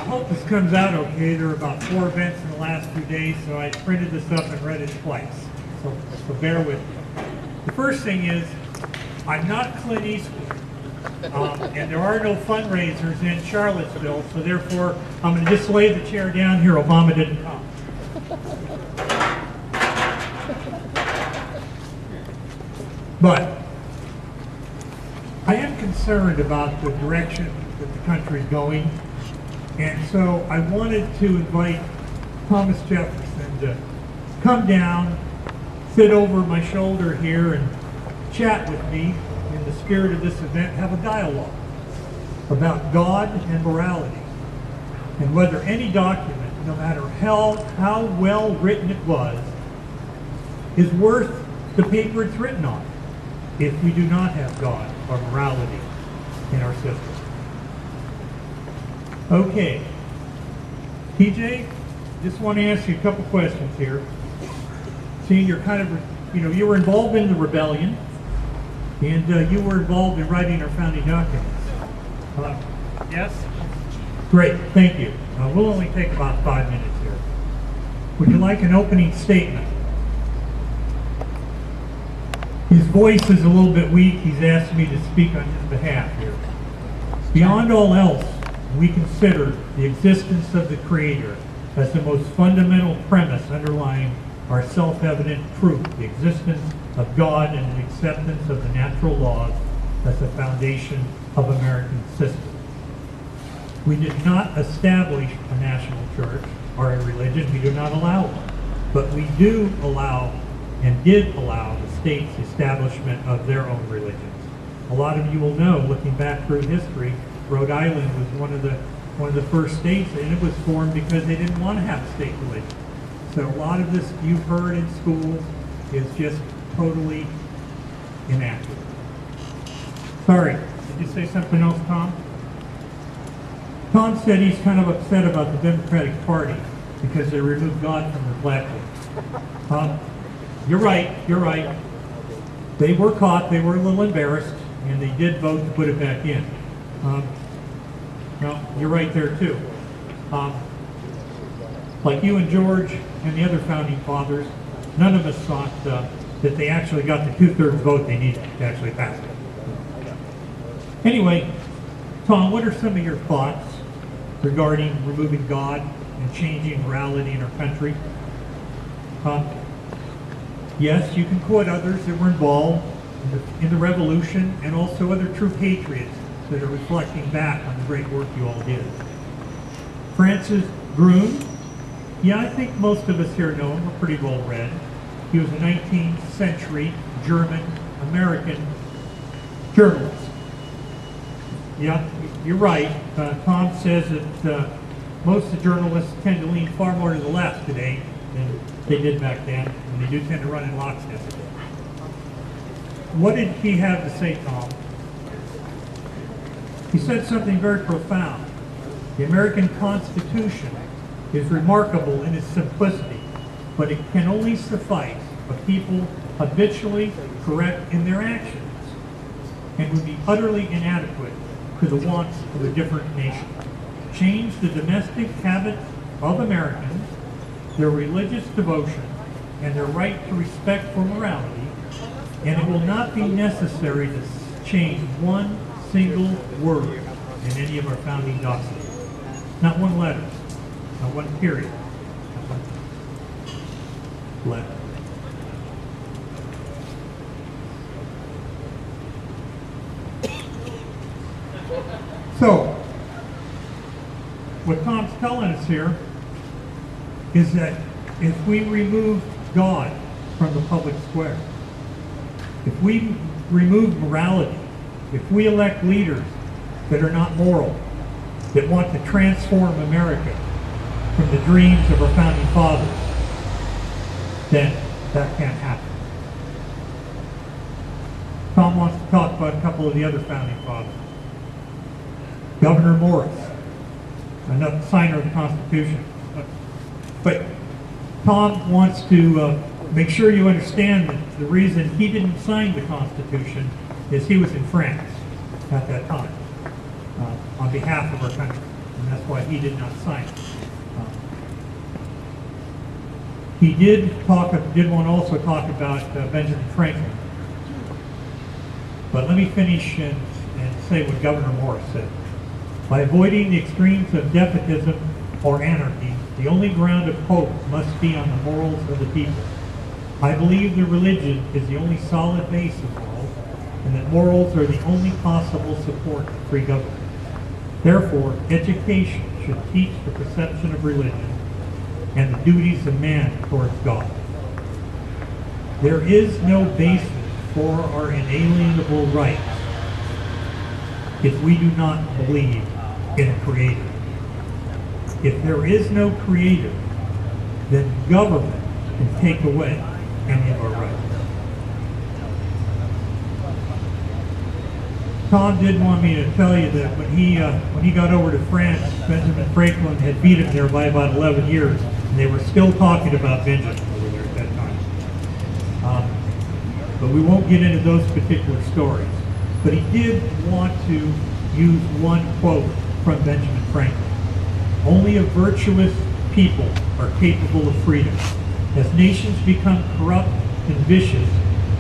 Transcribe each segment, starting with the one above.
hope this comes out okay. There were about 4 events in the last 2 days, so I printed this up and read it twice. So bear with me. The first thing is, I'm not Clint Eastwood, and there are no fundraisers in Charlottesville, so therefore I'm going to just lay the chair down here. Obama didn't come. But I am concerned about the direction that the country is going, and so I wanted to invite Thomas Jefferson to come down, sit over my shoulder here, and chat with me in the spirit of this event, have a dialogue about God and morality, and whether any document, no matter how well written it was, is worth the paper it's written on if we do not have God or morality in our system. Okay, TJ, just want to ask you a couple questions here. Seeing you're kind of, you were involved in the rebellion, and you were involved in writing our founding documents. Yes? Great, thank you. We'll only take about 5 minutes here. Would you like an opening statement? His voice is a little bit weak. He's asked me to speak on his behalf here. Beyond all else, we consider the existence of the Creator as the most fundamental premise underlying our self-evident proof, the existence of God and the acceptance of the natural laws as the foundation of American system. We did not establish a national church or a religion. We do not allow one. But we do allow and did allow the state's establishment of their own religions. A lot of you will know, looking back through history, Rhode Island was one of the first states, and it was formed because they didn't want to have a state religion. So a lot of this you've heard in schools is just totally inaccurate. Sorry, did you say something else, Tom? Tom said he's kind of upset about the Democratic Party because they removed God from their platform. You're right. They were caught, they were a little embarrassed, and they did vote to put it back in. No, you're right there too. Like you and George and the other founding fathers, none of us thought that they actually got the 2/3 vote they needed to actually pass it. Anyway, Tom, what are some of your thoughts regarding removing God and changing morality in our country? Yes, you can quote others that were involved in the revolution and also other true patriots that are reflecting back on the great work you all did. Francis Groom, yeah, I think most of us here know him. We're pretty well read. He was a 19th century German-American journalist. Yeah, you're right. Tom says that most of the journalists tend to lean far more to the left today than they did back then, and they do tend to run in lockstep. What did he have to say, Tom? He said something very profound. The American Constitution is remarkable in its simplicity, but it can only suffice a people habitually correct in their actions and would be utterly inadequate to the wants of a different nation. Change the domestic habits of Americans, their religious devotion, and their right to respect for morality, and it will not be necessary to change one single word in any of our founding documents. Not one letter, not one period, not one letter. So, what Tom's telling us here is that if we remove God from the public square, if we remove morality, if we elect leaders that are not moral, that want to transform America from the dreams of our founding fathers, then that can't happen. Tom wants to talk about a couple of the other founding fathers. Governor Morris, another signer of the Constitution. But Tom wants to make sure you understand that the reason he didn't sign the Constitution is he was in France at that time on behalf of our country. and that's why he did not sign it. He did want to also talk about Benjamin Franklin. But let me finish and say what Governor Morris said. By avoiding the extremes of despotism or anarchy, the only ground of hope must be on the morals of the people. I believe that religion is the only solid base of morals, and that morals are the only possible support of free government. Therefore, education should teach the perception of religion and the duties of man towards God. There is no basis for our inalienable rights if we do not believe in a creator. If there is no creator, then government can take away any of our rights. Tom did want me to tell you that when he got over to France, Benjamin Franklin had beat him there by about 11 years, and they were still talking about Benjamin over there at that time. But we won't get into those particular stories. But he did want to use one quote from Benjamin Franklin. Only a virtuous people are capable of freedom. As nations become corrupt and vicious,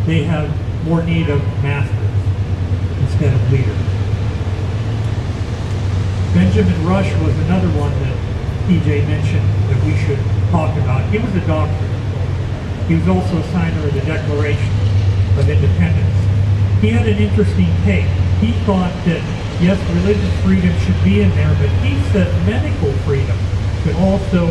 they have more need of masters instead of leaders. Benjamin Rush was another one that TJ mentioned that we should talk about. He was a doctor. He was also a signer of the Declaration of Independence. He had an interesting take. He thought that, yes, religious freedom should be in there, but he said medical freedom should also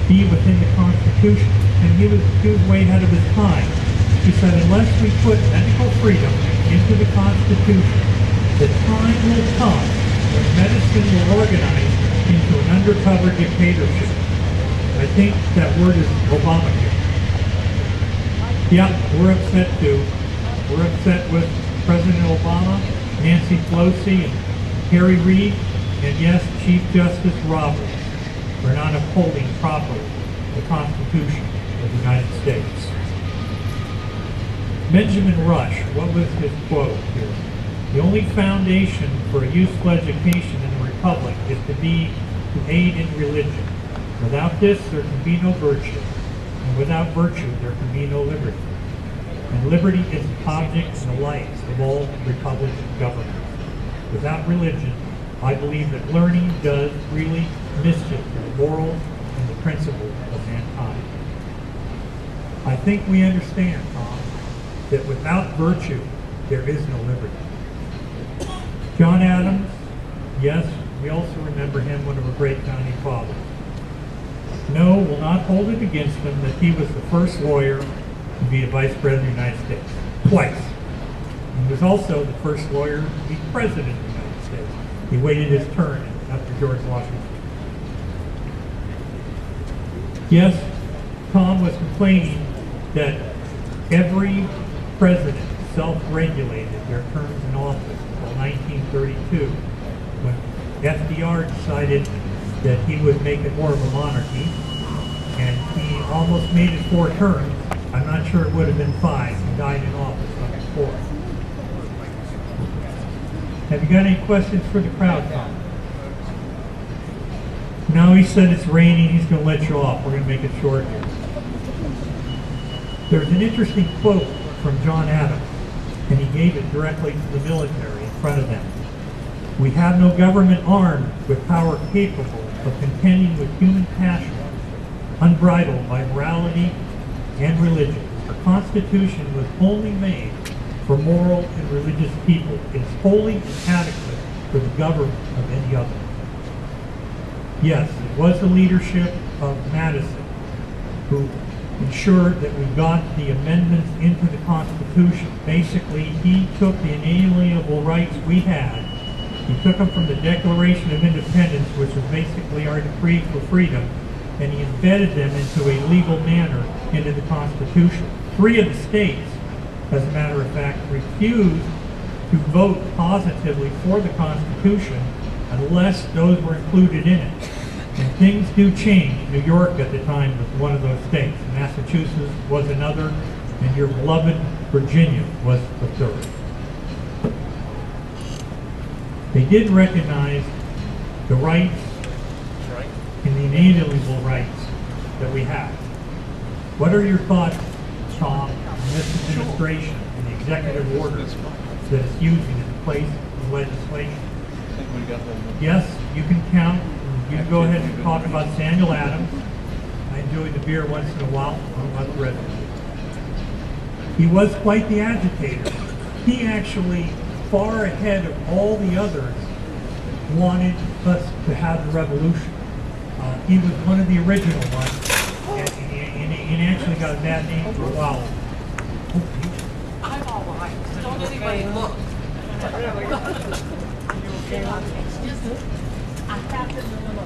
be within the Constitution. And he was way ahead of his time. He said, unless we put medical freedom into the Constitution, the time will come when medicine will organize into an undercover dictatorship. I think that word is Obamacare. Yeah, we're upset too. We're upset with President Obama, Nancy Pelosi, and Harry Reid, and yes, Chief Justice Roberts for not upholding properly the Constitution of the United States. Benjamin Rush, what was his quote here? The only foundation for a useful education in the Republic is to aid in religion. Without this, there can be no virtue. And without virtue, there can be no liberty. And liberty is the object and the light of all Republican governments. Without religion, I believe that learning does really mischief to the morals and the principles of mankind. I think we understand, Tom, that without virtue, there is no liberty. John Adams, yes, we also remember him, one of our great founding fathers. No, we'll not hold it against him that he was the first lawyer to be a vice president of the United States, twice. He was also the first lawyer to be president of the United States. He waited his turn after George Washington. Yes, Tom was complaining that every president self-regulated their terms in office until 1932, when FDR decided that he would make it more of a monarchy, and he almost made it 4 terms. I'm not sure it would have been 5. He died in office on his 4th. Have you got any questions for the crowd, Tom? No, he said it's raining. He's going to let you off. We're going to make it short here. There's an interesting quote from John Adams, and he gave it directly to the military in front of them. We have no government armed with power capable of contending with human passion, unbridled by morality and religion. Our Constitution was only made for moral and religious people. It is wholly inadequate for the government of any other. Yes, it was the leadership of Madison who ensured that we got the amendments into the Constitution. Basically, he took the inalienable rights we had. He took them from the Declaration of Independence, which was basically our decree for freedom, and he embedded them into a legal manner into the Constitution. 3 of the states, as a matter of fact, refused to vote positively for the Constitution unless those were included in it. And things do change. New York at the time was one of those states. Massachusetts was another, and your beloved Virginia was the 3rd. They did recognize the rights and the inalienable rights that we have. What are your thoughts, Tom, on this administration and the executive order that it's using in place of legislation? Yes, you can count. You can go ahead and talk about Samuel Adams. I enjoy the beer once in a while. What about the rest of it? He was quite the agitator. He actually, far ahead of all the others, wanted us to have the revolution. He was one of the original ones, and he actually got a bad name for a while. I'm all right. Don't anybody look. It's just, I have to know.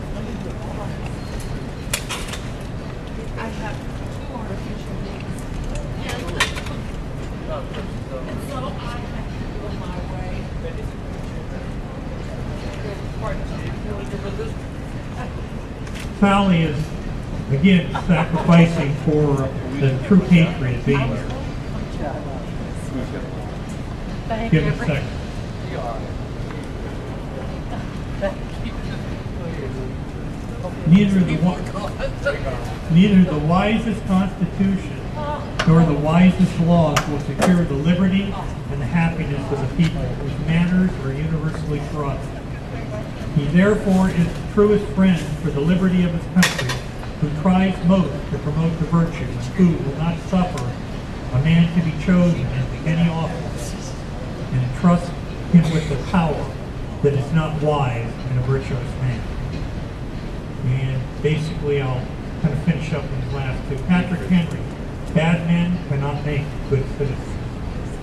I have 2 artificial knees. And so I have to do it my way. Sally is, again, sacrificing for the true patriot being here. Thank Give you. it a second. Neither the wisest constitution nor the wisest laws will secure the liberty and the happiness of the people whose manners are universally corrupt. He therefore is the truest friend for the liberty of his country, who tries most to promote the virtues, who will not suffer a man to be chosen into any office, and entrust him with the power that is not wise and a virtuous man. And basically, I'll kind of finish up with these last two. Patrick Henry, bad men cannot make good citizens.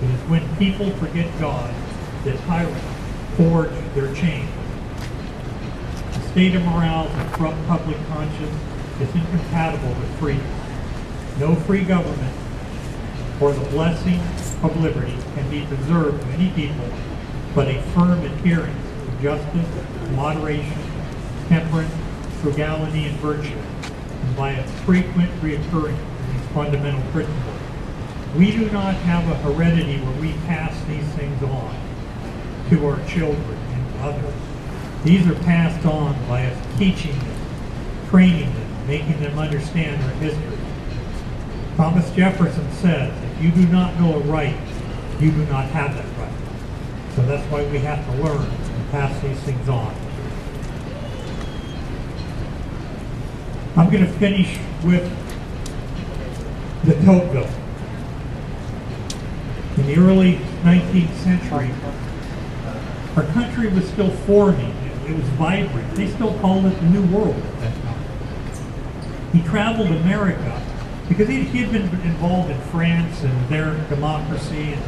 It is when people forget God that tyrants forge their chains. The state of morale and corrupt public conscience is incompatible with freedom. No free government or the blessing of liberty can be preserved to any people but a firm adherence to justice, moderation, temperance, frugality, and virtue, and by a frequent reoccurring of these fundamental principles. We do not have a heredity where we pass these things on to our children and to others. These are passed on by us teaching them, training them, making them understand our history. Thomas Jefferson says, if you do not know a right, you do not have that right. So that's why we have to learn and pass these things on. I'm going to finish with the tote bill. In the early 19th century, our country was still forming. It was vibrant. They still called it the New World at that time. He traveled America because he had been involved in France and their democracy and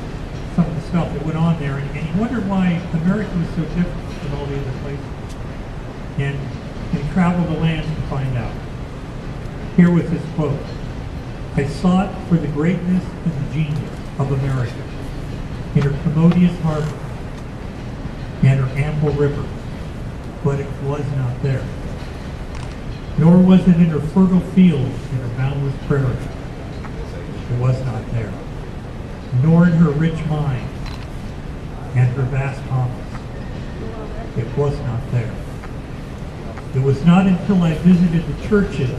some of the stuff that went on there, and he wondered why America was so different from all the other places. And he traveled the land to find out. Here was his quote: I sought for the greatness and the genius of America in her commodious harbor and her ample rivers, but it was not there. Nor was it in her fertile fields and her boundless prairies. It was not there. Nor in her rich mines and her vast commerce. It was not there. It was not until I visited the churches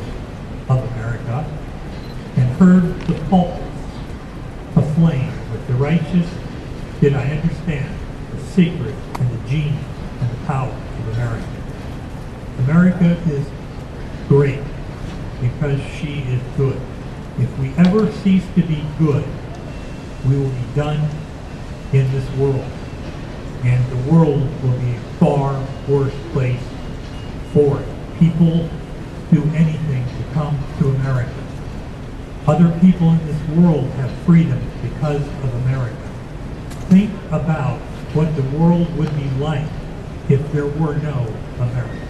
of America and heard the pulpits aflame with the righteous did I understand the secret and the genius and the power of America. America is great because she is good. If we ever cease to be good, we will be done in this world, and the world will be a far worse place for it. People do anything to come to America. Other people in this world have freedom because of America. Think about what the world would be like if there were no America.